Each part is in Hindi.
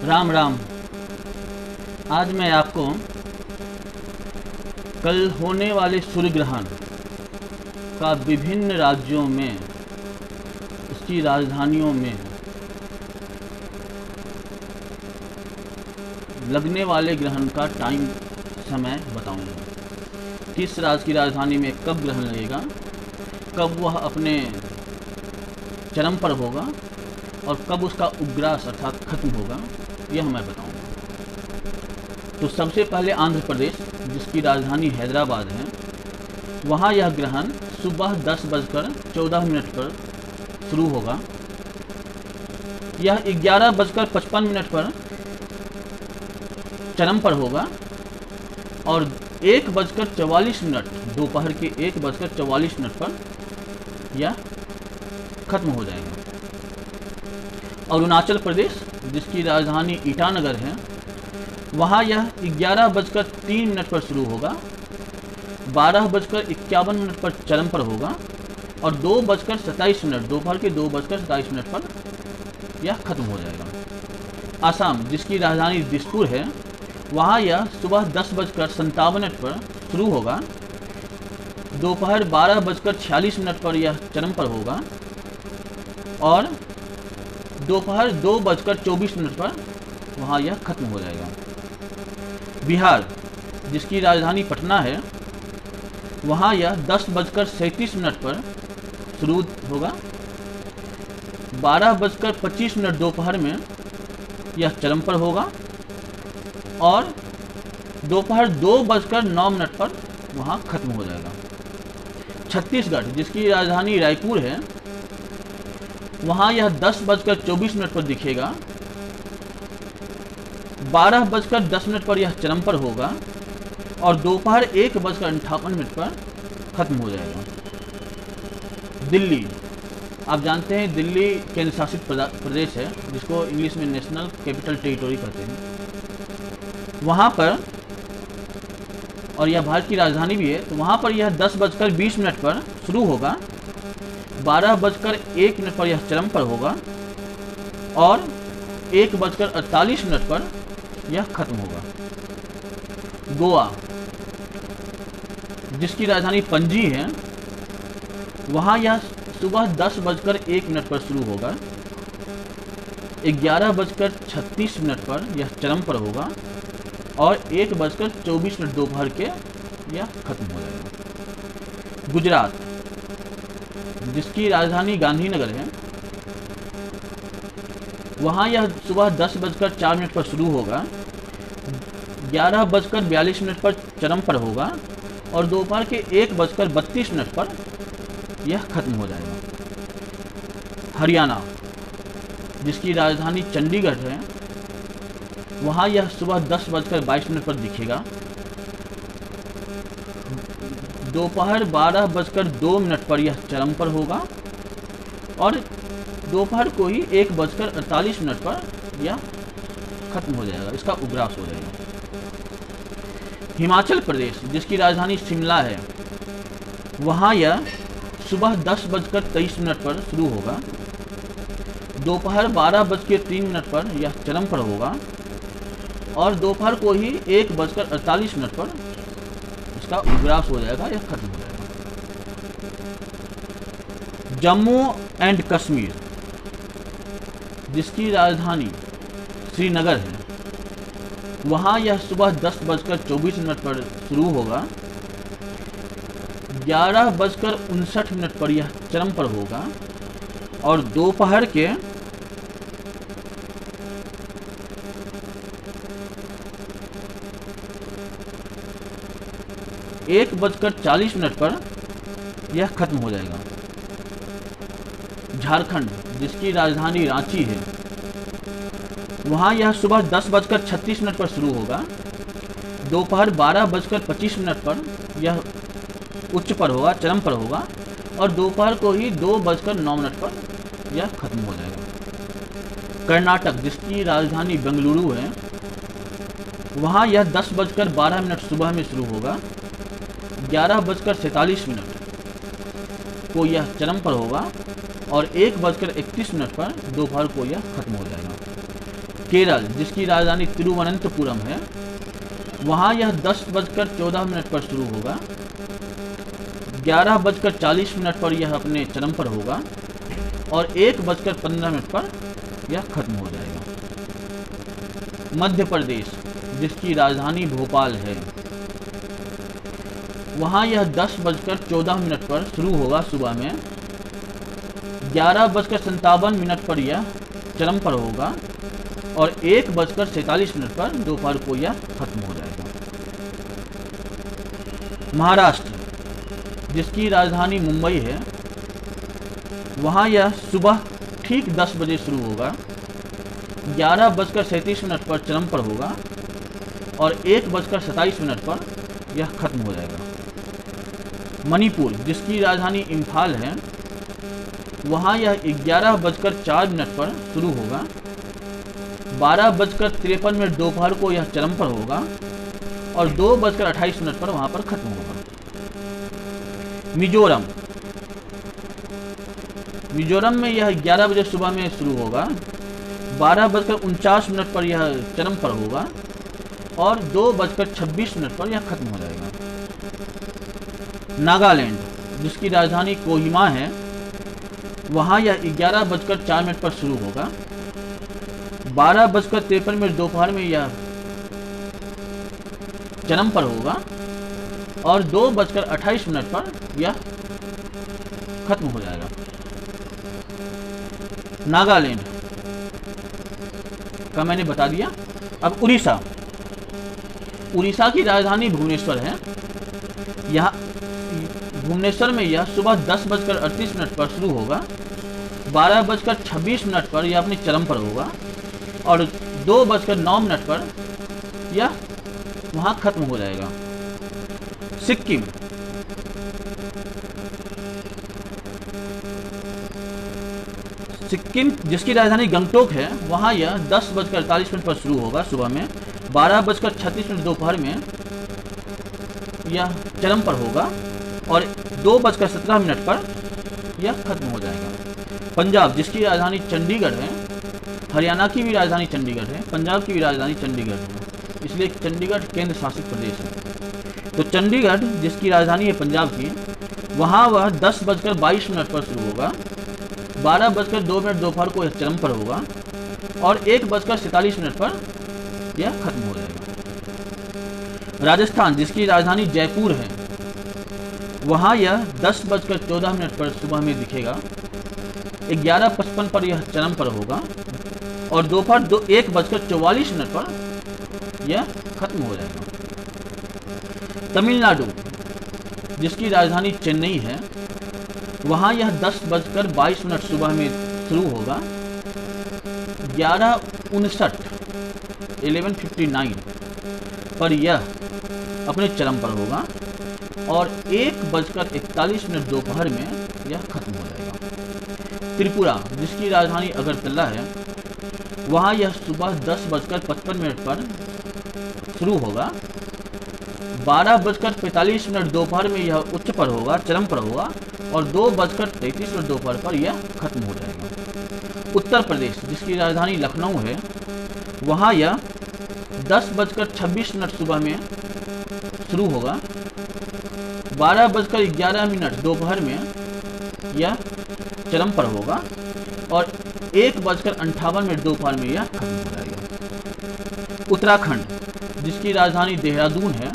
राम राम। आज मैं आपको कल होने वाले सूर्य ग्रहण का विभिन्न राज्यों में उसकी राजधानियों में लगने वाले ग्रहण का टाइम समय बताऊंगा। किस राज्य की राजधानी में कब ग्रहण लगेगा, कब वह अपने चरम पर होगा और कब उसका उपग्रास अर्थात खत्म होगा, यह मैं बताऊंगा। तो सबसे पहले आंध्र प्रदेश, जिसकी राजधानी हैदराबाद है, वहाँ यह ग्रहण सुबह 10:14 पर शुरू होगा। यह 11:55 पर चरम पर होगा और 1:44 दोपहर के 1:44 पर यह खत्म हो जाएगा। अरुणाचल प्रदेश, जिसकी राजधानी ईटानगर है, वहाँ यह 11:03 पर शुरू होगा, 12:51 पर चरम पर होगा और 2:27 दोपहर के 2:27 पर यह खत्म हो जाएगा। आसाम, जिसकी राजधानी दिसपुर है, वहाँ यह सुबह 10:57 पर शुरू होगा, दोपहर 12:46 पर यह चरम पर होगा और दोपहर 2:24 पर वहाँ यह खत्म हो जाएगा। बिहार, जिसकी राजधानी पटना है, वहाँ यह 10:37 पर शुरू होगा, 12:25 दोपहर में यह चरम पर होगा और दोपहर 2:09 पर वहाँ खत्म हो जाएगा। छत्तीसगढ़, जिसकी राजधानी रायपुर है, वहाँ यह 10:24 पर दिखेगा, 12:10 पर यह चरम पर होगा और दोपहर 1:58 पर खत्म हो जाएगा। दिल्ली, आप जानते हैं दिल्ली केंद्र शासित प्रदेश है, जिसको इंग्लिश में नेशनल कैपिटल टेरिटरी कहते हैं। वहाँ पर, और यह भारत की राजधानी भी है, तो वहाँ पर यह 10:20 पर शुरू होगा, 12:01 पर यह चरम पर होगा और 1:48 पर यह खत्म होगा। गोवा, जिसकी राजधानी पणजी है, वहाँ यह सुबह 10:01 पर शुरू होगा, 11:36 पर यह चरम पर होगा और 1:24 दोपहर के यह खत्म हो जाएगा। गुजरात, जिसकी राजधानी गांधीनगर है, वहाँ यह सुबह 10:04 पर शुरू होगा, 11:42 पर चरम पर होगा और दोपहर के 1:32 पर यह खत्म हो जाएगा। हरियाणा, जिसकी राजधानी चंडीगढ़ है, वहाँ यह सुबह 10:22 पर दिखेगा, दोपहर 12:02 पर यह चरम पर होगा और दोपहर को ही 1:48 पर यह खत्म हो जाएगा, इसका उपग्रास हो जाएगा। हिमाचल प्रदेश, जिसकी राजधानी शिमला है, वहाँ यह सुबह 10:23 पर शुरू होगा, दोपहर 12:03 पर यह चरम पर होगा और दोपहर को ही 1:48 पर इसका उपग्रास हो जाएगा, यह खत्म हो जाएगा। जम्मू एंड कश्मीर, जिसकी राजधानी श्रीनगर है, वहाँ यह सुबह 10:24 पर शुरू होगा, 11:59 पर यह चरम पर होगा और दोपहर के 1:40 पर यह खत्म हो जाएगा। झारखंड, जिसकी राजधानी रांची है, वहाँ यह सुबह 10:36 पर शुरू होगा, दोपहर 12:25 पर यह उच्च पर होगा, चरम पर होगा और दोपहर को ही 2:09 पर यह खत्म हो जाएगा। कर्नाटक, जिसकी राजधानी बेंगलुरु है, वहाँ यह 10:12 सुबह में शुरू होगा, 11:47 को यह चरम पर होगा और 1:31 पर दोपहर को यह खत्म हो जाएगा। केरल, जिसकी राजधानी तिरुवनंतपुरम है, वहाँ यह 10:14 पर शुरू होगा। 11:40 पर यह अपने चरम पर होगा और 1:15 पर यह खत्म हो जाएगा। मध्य प्रदेश, जिसकी राजधानी भोपाल है, वहाँ यह 10:14 पर शुरू होगा सुबह में। 11:57 पर यह चरम पर होगा और 1:47 पर दोपहर को यह खत्म हो जाएगा। महाराष्ट्र, जिसकी राजधानी मुंबई है, वहाँ यह सुबह ठीक 10 बजे शुरू होगा। 11:37 पर चरम पर होगा और 1:27 पर यह खत्म हो जाएगा। मणिपुर, जिसकी राजधानी इम्फाल है, वहाँ यह 11:04 पर शुरू होगा। 12:53 दोपहर को यह चरम पर होगा और 2:28 पर वहाँ पर खत्म होगा। मिजोरम, मिजोरम में यह 11 बजे सुबह में शुरू होगा। 12:49 पर यह चरम पर होगा और 2:26 पर यह खत्म हो जाएगा। नागालैंड, जिसकी राजधानी कोहिमा है, वहाँ यह 11:04 पर शुरू होगा। 12:53 दोपहर में यह चरम पर होगा और 2:28 पर यह खत्म हो जाएगा। नागालैंड का मैंने बता दिया। अब उड़ीसा, उड़ीसा की राजधानी भुवनेश्वर है। यहाँ भुवनेश्वर में यह सुबह 10:38 पर शुरू होगा। 12:26 पर यह अपने चरम पर होगा और 2:09 पर यह वहाँ खत्म हो जाएगा। सिक्किम, सिक्किम जिसकी राजधानी गंगटोक है, वहाँ यह 10:48 पर शुरू होगा सुबह में। 12:36 दोपहर में यह चरम पर होगा और 2:17 पर यह खत्म हो जाएगा। पंजाब, जिसकी राजधानी चंडीगढ़ है, हरियाणा की भी राजधानी चंडीगढ़ है, पंजाब की भी राजधानी चंडीगढ़ है, इसलिए चंडीगढ़ केंद्र शासित प्रदेश है। तो चंडीगढ़, जिसकी राजधानी है पंजाब की, वहाँ वह 10:22 पर शुरू होगा। 12:02 दोपहर को यह चरम पर होगा और 1:47 पर यह खत्म हो जाएगा। राजस्थान, जिसकी राजधानी जयपुर है, वहाँ यह 10:14 पर सुबह में दिखेगा। 11:55 पर यह चरम पर होगा और दोपहर 1:44 पर यह खत्म हो जाएगा। तमिलनाडु, जिसकी राजधानी चेन्नई है, वहाँ यह 10:22 सुबह में शुरू होगा। 11:59 पर यह अपने चरम पर होगा और 1:41 दोपहर में यह खत्म हो जाएगा। त्रिपुरा, जिसकी राजधानी अगरतला है, वहाँ यह सुबह 10:55 पर शुरू होगा। 12:45 दोपहर में यह उच्च पर होगा, चरम पर होगा और 2:33 दोपहर पर यह खत्म हो जाएगा। उत्तर प्रदेश, जिसकी राजधानी लखनऊ है, वहाँ यह 10:26 सुबह में शुरू होगा। 12:11 दोपहर में यह चरम पर होगा और 1:58 दोपहर में यह खत्म हो जाएगा। उत्तराखंड, जिसकी राजधानी देहरादून है,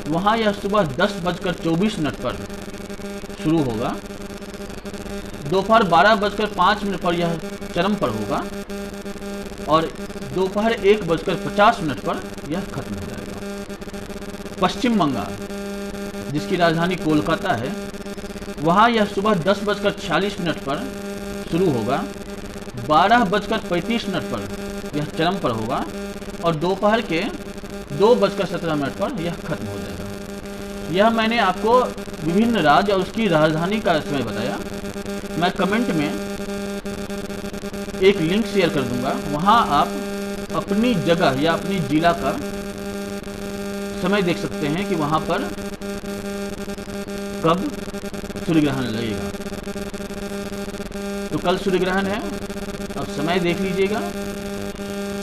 वहाँ यह सुबह 10:24 पर शुरू होगा। दोपहर 12:05 पर यह चरम पर होगा और दोपहर 1:50 पर यह खत्म हो जाएगा। पश्चिम बंगाल, जिसकी राजधानी कोलकाता है, वहाँ यह सुबह 10:46 पर शुरू होगा। 12:35 पर यह चरम पर होगा और दोपहर के 2:17 पर यह खत्म हो जाएगा। यह मैंने आपको विभिन्न राज्य और उसकी राजधानी का समय बताया। मैं कमेंट में एक लिंक शेयर कर दूंगा, वहां आप अपनी जगह या अपनी जिला का समय देख सकते हैं कि वहां पर कब सूर्य ग्रहण लगेगा। तो कल सूर्य ग्रहण है, अब समय देख लीजिएगा,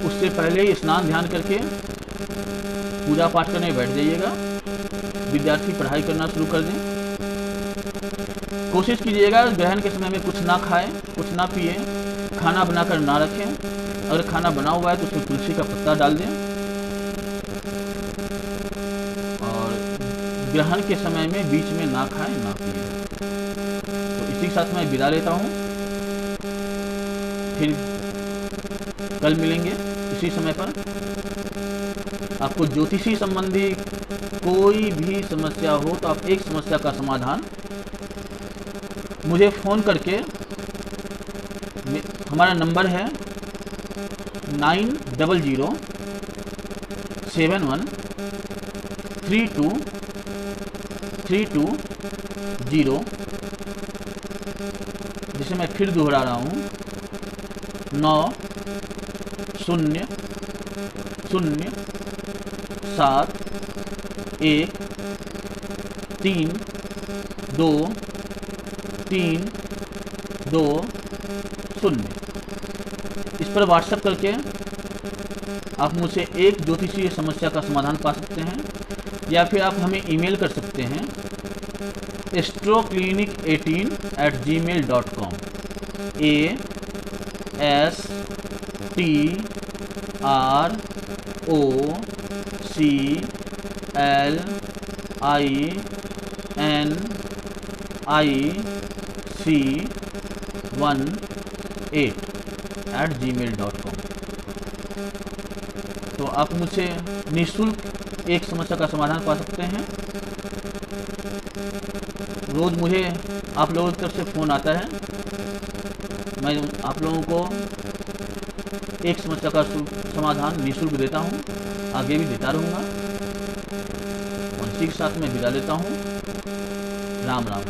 उस उससे पहले ही स्नान ध्यान करके पूजा पाठ करने बैठ जाइएगा। विद्यार्थी पढ़ाई करना शुरू कर दें। कोशिश कीजिएगा ग्रहण के समय में कुछ ना खाएं, कुछ ना पिए, खाना बनाकर ना रखें। अगर खाना बना हुआ है तो उसमें तुलसी का पत्ता डाल दें। और ग्रहण के समय में बीच में ना खाएं ना पिए। तो इसी के साथ मैं विदा लेता हूँ। फिर कल मिलेंगे इसी समय पर। आपको ज्योतिषी संबंधी कोई भी समस्या हो तो आप एक समस्या का समाधान मुझे फ़ोन करके, हमारा नंबर है 9071723230, जिसे मैं फिर दोहरा रहा हूँ 9071732320। इस पर व्हाट्सएप करके आप मुझसे एक ज्योतिषीय समस्या का समाधान पा सकते हैं, या फिर आप हमें ईमेल कर सकते हैं astroclinic18@gmail.com astroclinic18@gmail.com। तो आप मुझसे निःशुल्क एक समस्या का समाधान पा सकते हैं। रोज़ मुझे आप लोगों की तरफ से फ़ोन आता है। मैं आप लोगों को एक समस्या का समाधान निःशुल्क देता हूँ, आगे भी देता रहूँगा। और इसी के साथ मैं विदा लेता हूँ। राम राम।